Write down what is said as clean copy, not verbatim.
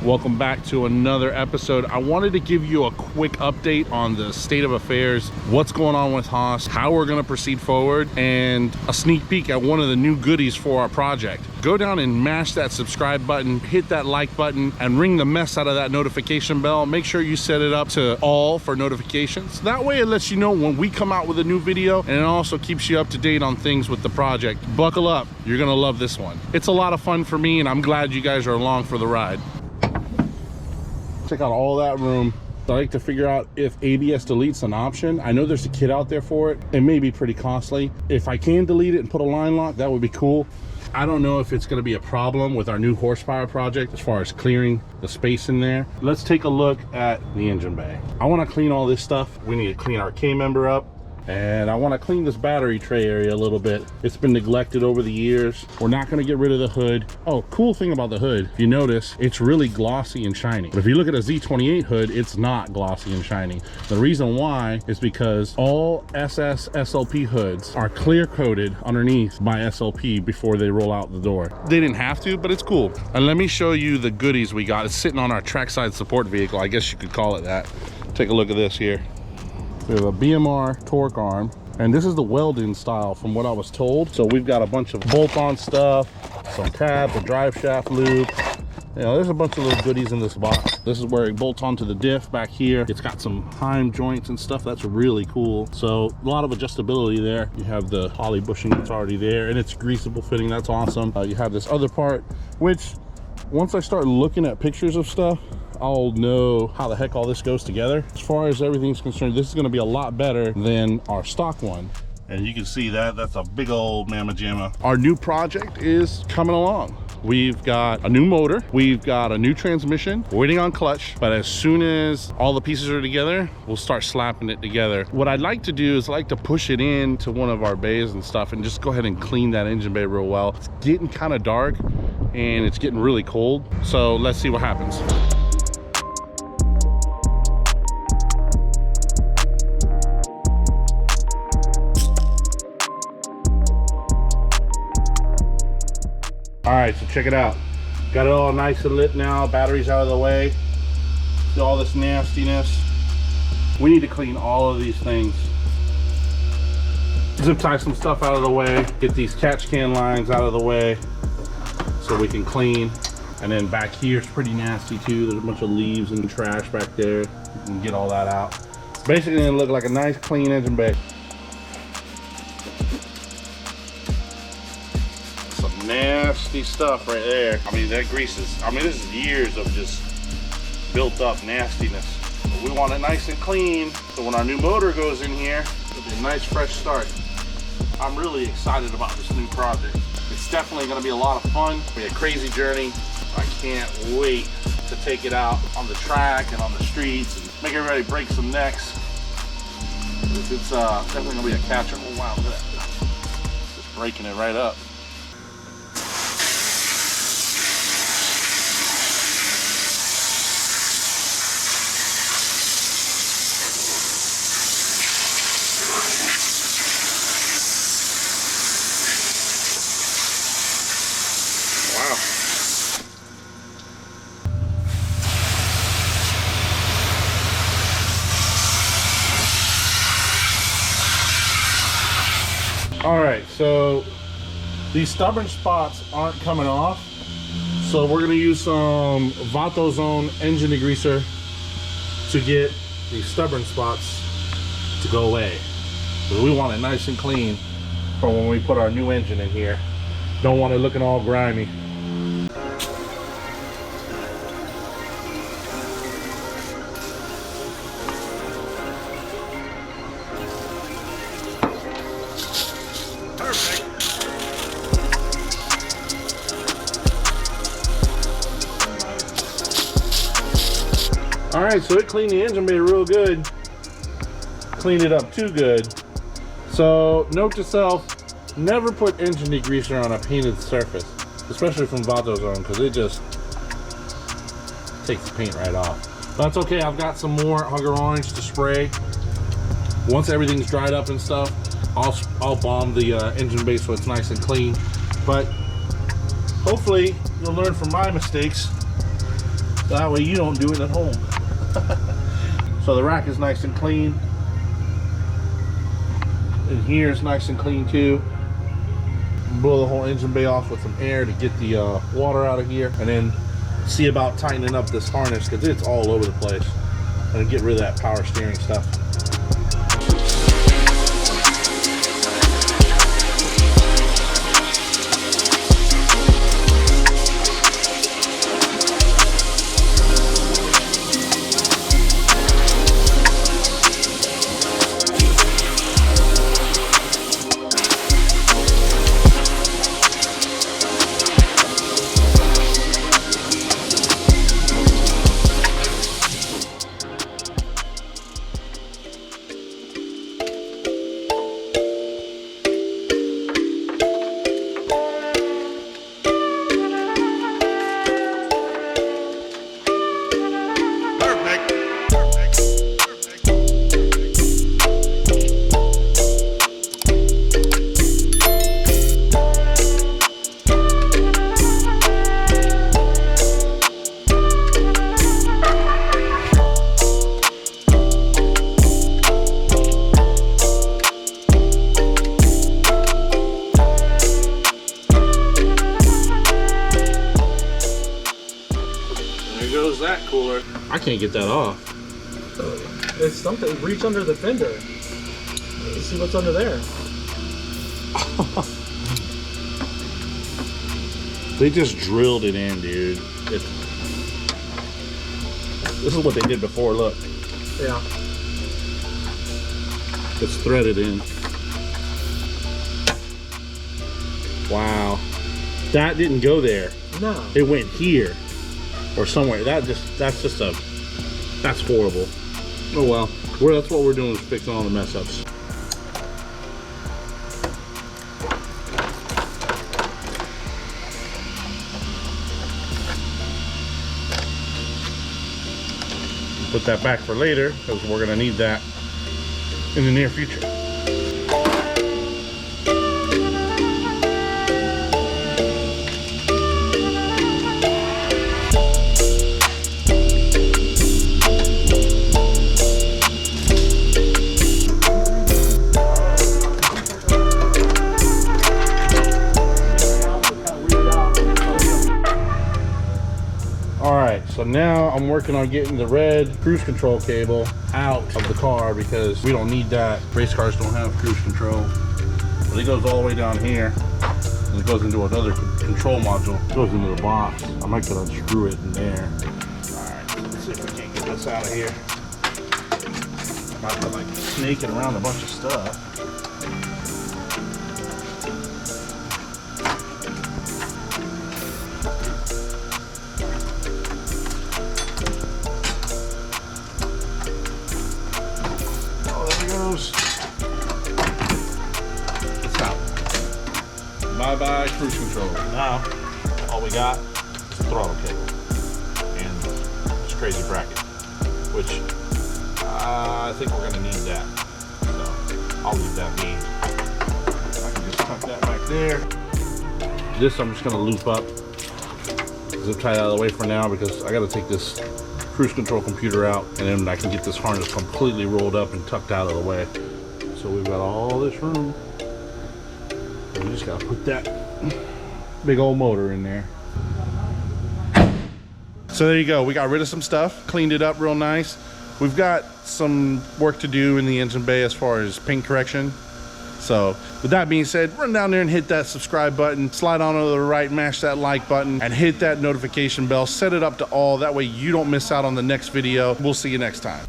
Welcome back to another episode. I wanted to give you a quick update on the state of affairs, what's going on with HOSS, how we're going to proceed forward, and a sneak peek at one of the new goodies for our project. Go down and mash that subscribe button, hit that like button, and ring the mess out of that notification bell. Make sure you set it up to all for notifications. That way it lets you know when we come out with a new video, and it also keeps you up to date on things with the project. Buckle up, you're gonna love this one. It's a lot of fun for me, and I'm glad you guys are along for the ride. Check out all that room. I like to figure out if ABS delete's an option. I know there's a kit out there for it. It may be pretty costly. If I can delete it and put a line lock, that would be cool. I don't know if it's going to be a problem with our new horsepower project as far as clearing the space in there. Let's take a look at the engine bay. I want to clean all this stuff. We need to clean our K-member up. And I want to clean this battery tray area a little bit. It's been neglected over the years. We're not going to get rid of the hood. Oh, cool thing about the hood, if you notice, it's really glossy and shiny. But if you look at a Z28 hood, it's not glossy and shiny. The reason why is because all SS SLP hoods are clear coated underneath by SLP before they roll out the door. They didn't have to, but it's cool. And let me show you the goodies we got. It's sitting on our trackside support vehicle. I guess you could call it that. Take a look at this here. We have a BMR torque arm, and this is the welding style from what I was told. So we've got a bunch of bolt-on stuff, some tabs, a drive shaft loop. You know, there's a bunch of little goodies in this box. This is where it bolts onto the diff back here. It's got some heim joints and stuff. That's really cool. So a lot of adjustability there. You have the poly bushing that's already there, and it's greasable fitting. That's awesome. You have this other part, which once I start looking at pictures of stuff, I'll know how the heck all this goes together. As far as everything's concerned, this is going to be a lot better than our stock one. And you can see that that's a big old mamma jamma. Our new project is coming along. We've got a new motor, we've got a new transmission, waiting on clutch, but as soon as all the pieces are together, we'll start slapping it together. What I'd like to do is I like to push it into one of our bays and stuff and just go ahead and clean that engine bay real well. It's getting kind of dark and it's getting really cold, so let's see what happens. All right, so check it out. Got it all nice and lit now. Battery's out of the way. See all this nastiness. We need to clean all of these things. Zip tie some stuff out of the way. Get these catch can lines out of the way so we can clean. And then back here it's pretty nasty too. There's a bunch of leaves and trash back there. You can get all that out. Basically it'll look like a nice clean engine bay. Nasty stuff right there. I mean, that grease is, I mean, this is years of just built up nastiness. But we want it nice and clean, so when our new motor goes in here, it'll be a nice fresh start. I'm really excited about this new project. It's definitely gonna be a lot of fun. It'll be a crazy journey. I can't wait to take it out on the track and on the streets and make everybody break some necks. It's definitely gonna be a catcher. Oh wow, look at that. Just breaking it right up. All right, so these stubborn spots aren't coming off, so we're gonna use some Vatozone engine degreaser to get these stubborn spots to go away. So we want it nice and clean for when we put our new engine in here. Don't want it looking all grimy. All right, so it cleaned the engine bay real good. Cleaned it up too good. So note to self, never put engine degreaser on a painted surface, especially from Vatozone, because it just takes the paint right off. But that's okay, I've got some more Hugger Orange to spray. Once everything's dried up and stuff, I'll balm the engine bay so it's nice and clean. But hopefully you'll learn from my mistakes That way you don't do it at home. So the rack is nice and clean. And here is nice and clean too. Blow the whole engine bay off with some air to get the water out of here, and then see about tightening up this harness because it's all over the place, and get rid of that power steering stuff. That cooler. I can't get that off. It's something. Reach under the fender. Let's see what's under there. They just drilled it in, dude. This is what they did before. Look. Yeah. It's threaded in. Wow. That didn't go there. No. It went here. Or somewhere. That's horrible. Oh well. That's what we're doing, is fixing all the mess ups. Put that back for later because we're gonna need that in the near future. So now I'm working on getting the red cruise control cable out of the car because we don't need that. Race cars don't have cruise control. But it goes all the way down here and it goes into another control module. It goes into the box. I might could unscrew it in there. Alright, let's see if we can't get this out of here. I'm about to like snaking around a bunch of stuff. It's out. Bye-bye cruise control. Now, all we got is a throttle cable and this crazy bracket, which I think we're gonna need that. So I'll leave that be. I can just tuck that back there. This I'm just gonna loop up. Zip tie that out of the way for now because I gotta take this cruise control computer out and then I can get this harness completely rolled up and tucked out of the way. So we've got all this room. We just gotta put that big old motor in there. So there you go. We got rid of some stuff, cleaned it up real nice. We've got some work to do in the engine bay as far as paint correction. So with that being said, run down there and hit that subscribe button, slide on to the right, mash that like button, and hit that notification bell. Set it up to all. That way you don't miss out on the next video. We'll see you next time.